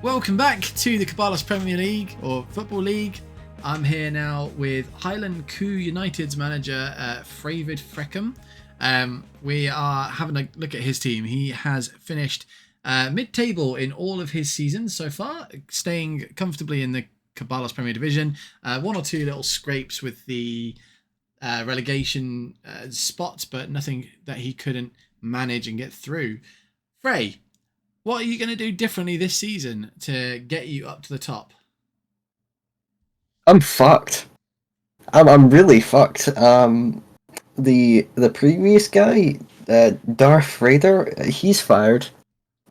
Welcome back to the Kobalos Premier League or Football League. I'm here now with Highland Coo United's manager, Fravid Freckham. We are having a look at his team. He has finished mid-table in all of his seasons so far, staying comfortably in the Kobalos Premier Division. One or two little scrapes with the relegation spots, but nothing that he couldn't manage and get through. Frey, what are you going to do differently this season to get you up to the top? I'm fucked. I'm really fucked. The previous guy, Darth Raider, he's fired.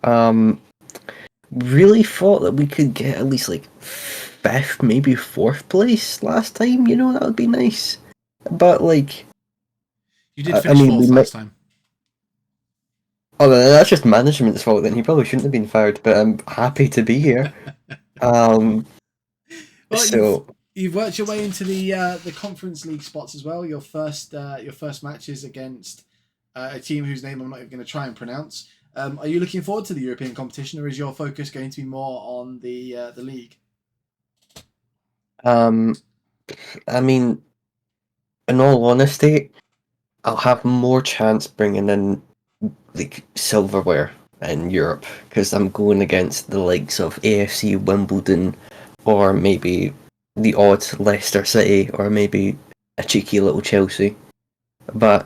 Really thought that we could get at least like fifth, maybe fourth place last time. That would be nice. But like, You did finish fourth last time. Oh, that's just management's fault. Then he probably shouldn't have been fired. But I'm happy to be here. Well, so you've worked your way into the Conference League spots as well. Your first match is against a team whose name I'm not even going to try and pronounce. Are you looking forward to the European competition, or is your focus going to be more on the league? I mean, in all honesty, I'll have more chance bringing in like silverware in Europe because I'm going against the likes of AFC Wimbledon, or maybe the odd Leicester City, or maybe a cheeky little Chelsea. But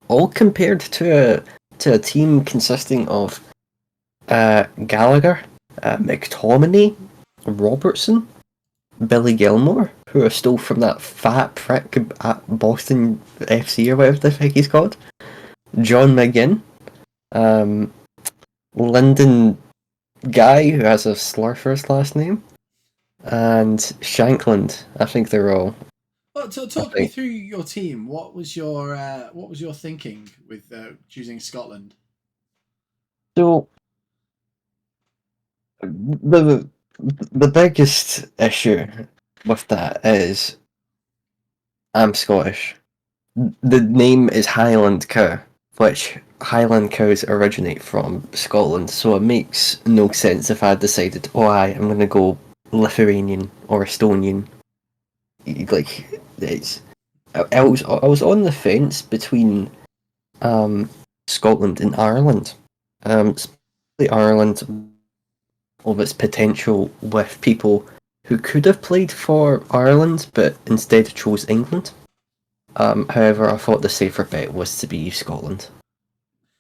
all compared to a team consisting of Gallagher, McTominay, Robertson, Billy Gilmore, who are still from that fat prick at Boston FC or whatever the heck he's called, John McGinn, Lyndon Guy, who has a slur for his last name, and Shankland. I think they're all. Well, talk me through your team. What was your thinking with choosing Scotland? So the biggest issue with that is I'm Scottish. The name is Highland Coo, which Highland cows originate from Scotland, so it makes no sense if I decided, I'm going to go Lithuanian or Estonian. Like, I was on the fence between Scotland and Ireland. Especially Ireland of its potential with people who could have played for Ireland but instead chose England. However, I thought the safer bet was to be Scotland.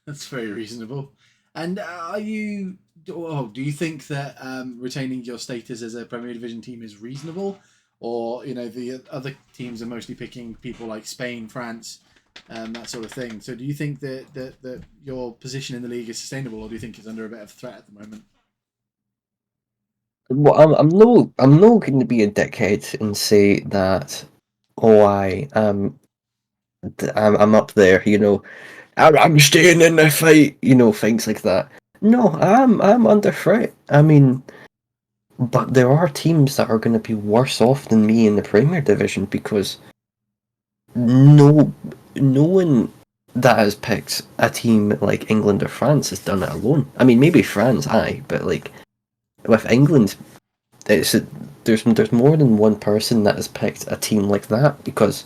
That's very reasonable. And do you think that retaining your status as a Premier Division team is reasonable? Or, the other teams are mostly picking people like Spain, France, that sort of thing. So do you think that your position in the league is sustainable, or do you think it's under a bit of threat at the moment? Well, I'm no going to be a dickhead and say that. I'm up there. I'm staying in the fight. Things like that. No, I'm under threat. I mean, but there are teams that are going to be worse off than me in the Premier Division because no one that has picked a team like England or France has done it alone. I mean, maybe France, but like with England, there's more than one person that has picked a team like that because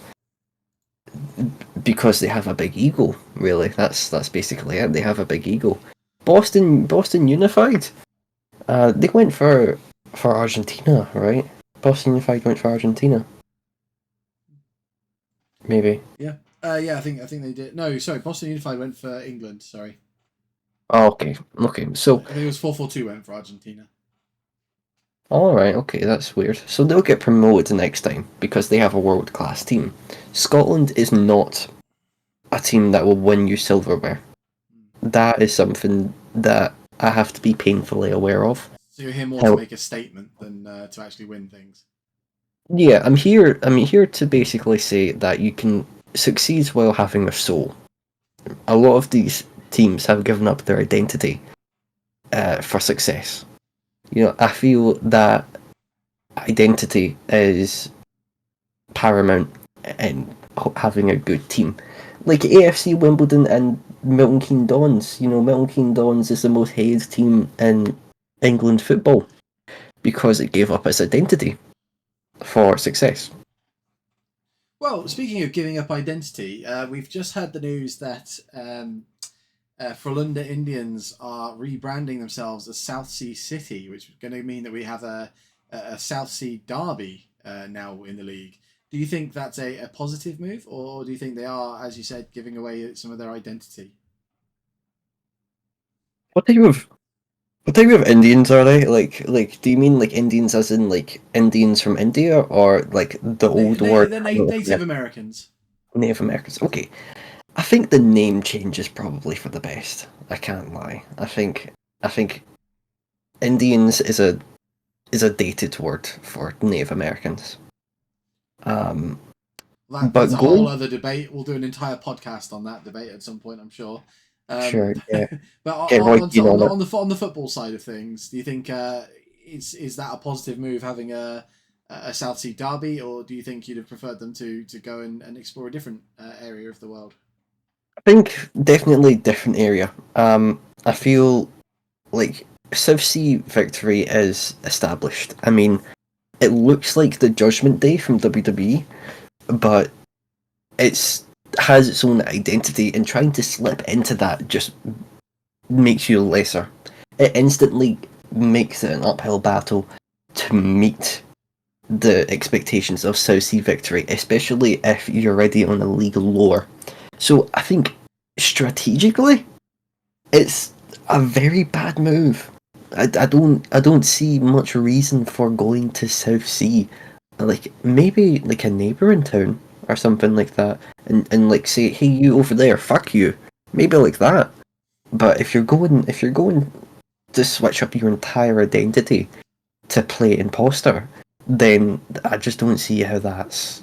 they have a big ego. Really, that's basically it. They have a big ego. Boston Unified, they went for Argentina, right? Boston Unified went for Argentina. Maybe. Yeah. I think they did. No, sorry. Boston Unified went for England. Sorry. Oh, okay. So I think it was 4-4-2 went for Argentina. All right. Okay, that's weird. So they'll get promoted next time because they have a world class team. Scotland is not a team that will win you silverware. That is something that I have to be painfully aware of. So you're here more to make a statement than to actually win things. Yeah, I'm here to basically say that you can succeed while having a soul. A lot of these teams have given up their identity for success. I feel that identity is paramount in having a good team. Like AFC Wimbledon and Milton Keynes Dons. Milton Keynes Dons is the most hated team in England football. because it gave up its identity for success. Well, speaking of giving up identity, we've just had the news that Frölunda Indians are rebranding themselves as South Sea City, which is going to mean that we have a South Sea derby now in the league. Do you think that's a positive move, or do you think they are, as you said, giving away some of their identity? What type of what type of Indians are they? Do you mean like Indians as in like Indians from India, or like the old word They're Native Native Americans. Native Americans? Okay, I think the name change is probably for the best. I can't lie. I think Indians is a dated word for Native Americans. Um, That's but a whole going other debate. We'll do an entire podcast on that debate at some point, I'm sure. sure, yeah, But get Roy Keane on it. on the football side of things, do you think is that a positive move having a South Sea derby, or do you think you'd have preferred them to go and explore a different area of the world? I think definitely different area. I feel like South Sea victory is established. I mean, it looks like the Judgment Day from WWE, but it's has its own identity, and trying to slip into that just makes you lesser. It instantly makes it an uphill battle to meet the expectations of South Sea victory, especially if you're already on a league lower. So I think strategically, it's a very bad move. I don't see much reason for going to South Sea. Like maybe like a neighbouring town or something like that, and like say, hey, you over there, fuck you. Maybe like that. But if you're going to switch up your entire identity to play imposter, then I just don't see how that's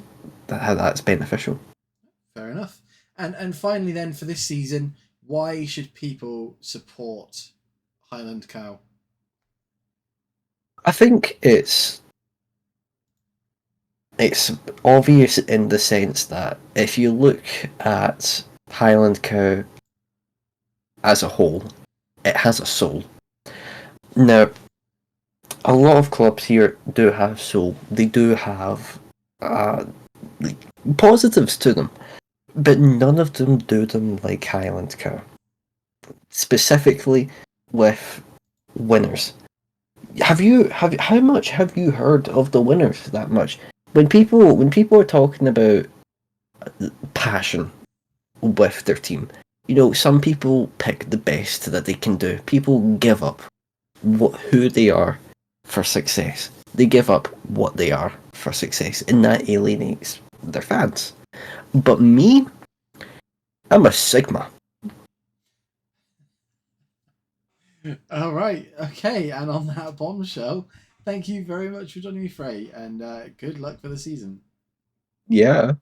beneficial. Fair enough. And finally, then for this season, why should people support Highland Cow? I think it's obvious in the sense that if you look at Highland Cow as a whole, it has a soul. Now, a lot of clubs here do have soul. They do have uh, positives to them, but none of them do them like Highland Cow. Specifically with winners. Have how much have you heard of the winners that much? When people are talking about passion with their team, some people pick the best that they can do. People give up who they are for success. They give up what they are for success, and that alienates their fans. But me, I'm a Sigma. All right, okay. And on that bombshell, thank you very much for joining me, Frey, and good luck for the season. Yeah.